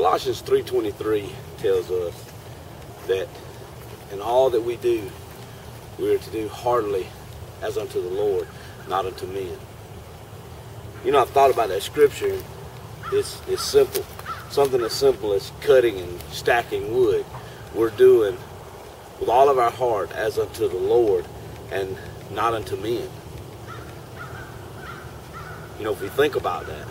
Colossians 3:23 tells us that in all that we do, we are to do heartily as unto the Lord, not unto men. You know, I've thought about that scripture. It's simple. Something as simple as cutting and stacking wood, we're doing with all of our heart as unto the Lord and not unto men. You know, if we think about that,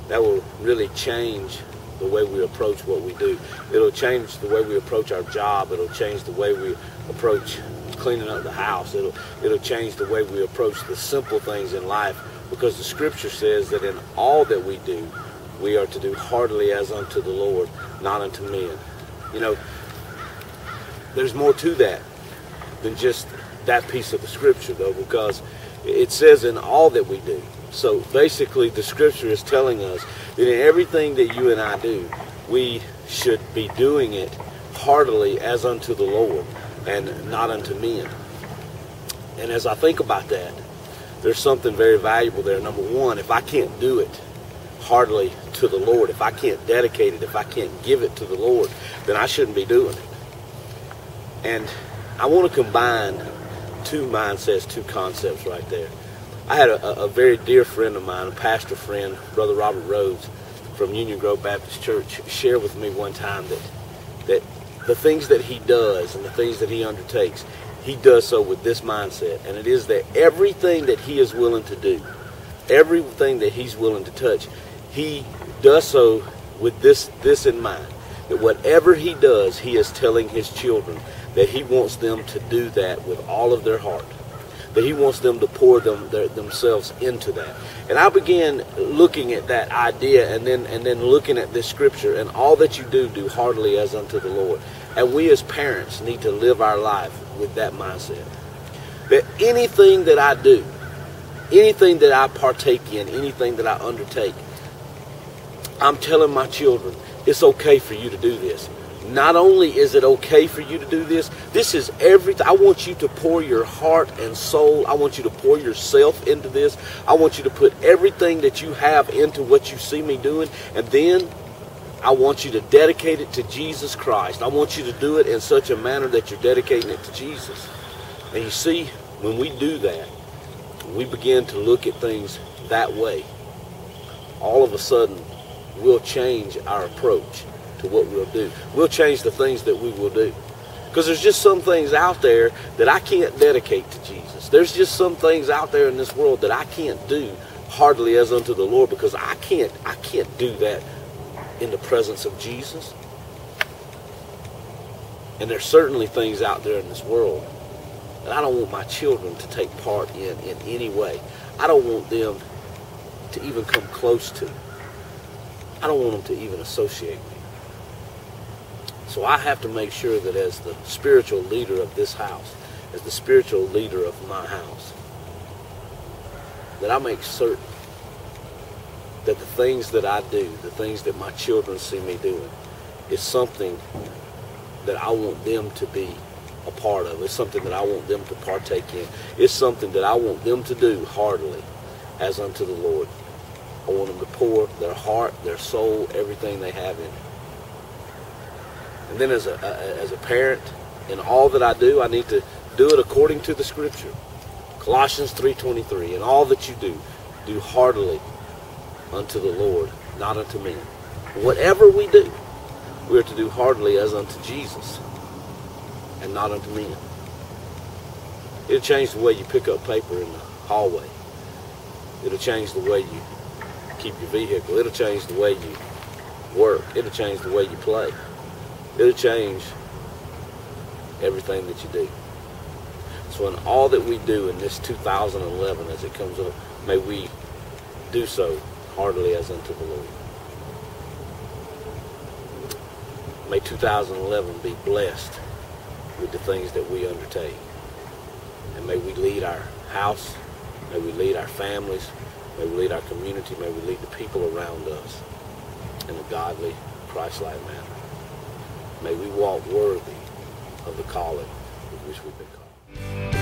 that will really change the way we approach what we do. It'll change the way we approach our job. It'll change the way we approach cleaning up the house. It'll change the way we approach the simple things in life, because the scripture says that in all that we do, we are to do heartily as unto the Lord, not unto men. You know, there's more to that than just that piece of the scripture, though, because it says in all that we do. So basically the scripture is telling us that in everything that you and I do, we should be doing it heartily as unto the Lord and not unto men. And as I think about that, there's something very valuable there. Number one, if I can't do it heartily to the Lord, if I can't dedicate it, if I can't give it to the Lord, then I shouldn't be doing it. And I want to combine two mindsets, two concepts right there. I had a very dear friend of mine, a pastor friend, Brother Robert Rhodes from Union Grove Baptist Church, share with me one time that the things that he does and the things that he undertakes, he does so with this mindset, and it is that everything that he is willing to do, everything that he's willing to touch, he does so with this in mind, that whatever he does, he is telling his children that he wants them to do that with all of their heart, that he wants them to pour themselves into that. And I began looking at that idea and then looking at this scripture, and all that you do, do heartily as unto the Lord. And we as parents need to live our life with that mindset. That anything that I do, anything that I partake in, anything that I undertake, I'm telling my children, it's okay for you to do this. Not only is it okay for you to do this, this is everything. I want you to pour your heart and soul. I want you to pour yourself into this. I want you to put everything that you have into what you see me doing. And then I want you to dedicate it to Jesus Christ. I want you to do it in such a manner that you're dedicating it to Jesus. And you see, when we do that, we begin to look at things that way, all of a sudden, we'll change our approach to what we'll do. We'll change the things that we will do. Because there's just some things out there that I can't dedicate to Jesus. There's just some things out there in this world that I can't do heartily as unto the Lord, because I can't do that in the presence of Jesus. And there's certainly things out there in this world that I don't want my children to take part in any way. I don't want them to even come close to. I don't want them to even associate me. So I have to make sure that as the spiritual leader of this house, as the spiritual leader of my house, that I make certain that the things that I do, the things that my children see me doing, is something that I want them to be a part of. It's something that I want them to partake in. It's something that I want them to do heartily as unto the Lord. I want them to pour their heart, their soul, everything they have in it. And then as a parent, in all that I do, I need to do it according to the scripture. Colossians 3:23, in all that you do, do heartily unto the Lord, not unto men. Whatever we do, we are to do heartily as unto Jesus and not unto men. It'll change the way you pick up paper in the hallway. It'll change the way you keep your vehicle. It'll change the way you work. It'll change the way you play. It'll change everything that you do. So in all that we do in this 2011 as it comes up, may we do so heartily as unto the Lord. May 2011 be blessed with the things that we undertake. And may we lead our house, may we lead our families, may we lead our community, may we lead the people around us in a godly, Christ-like manner. May we walk worthy of the calling with which we've been called.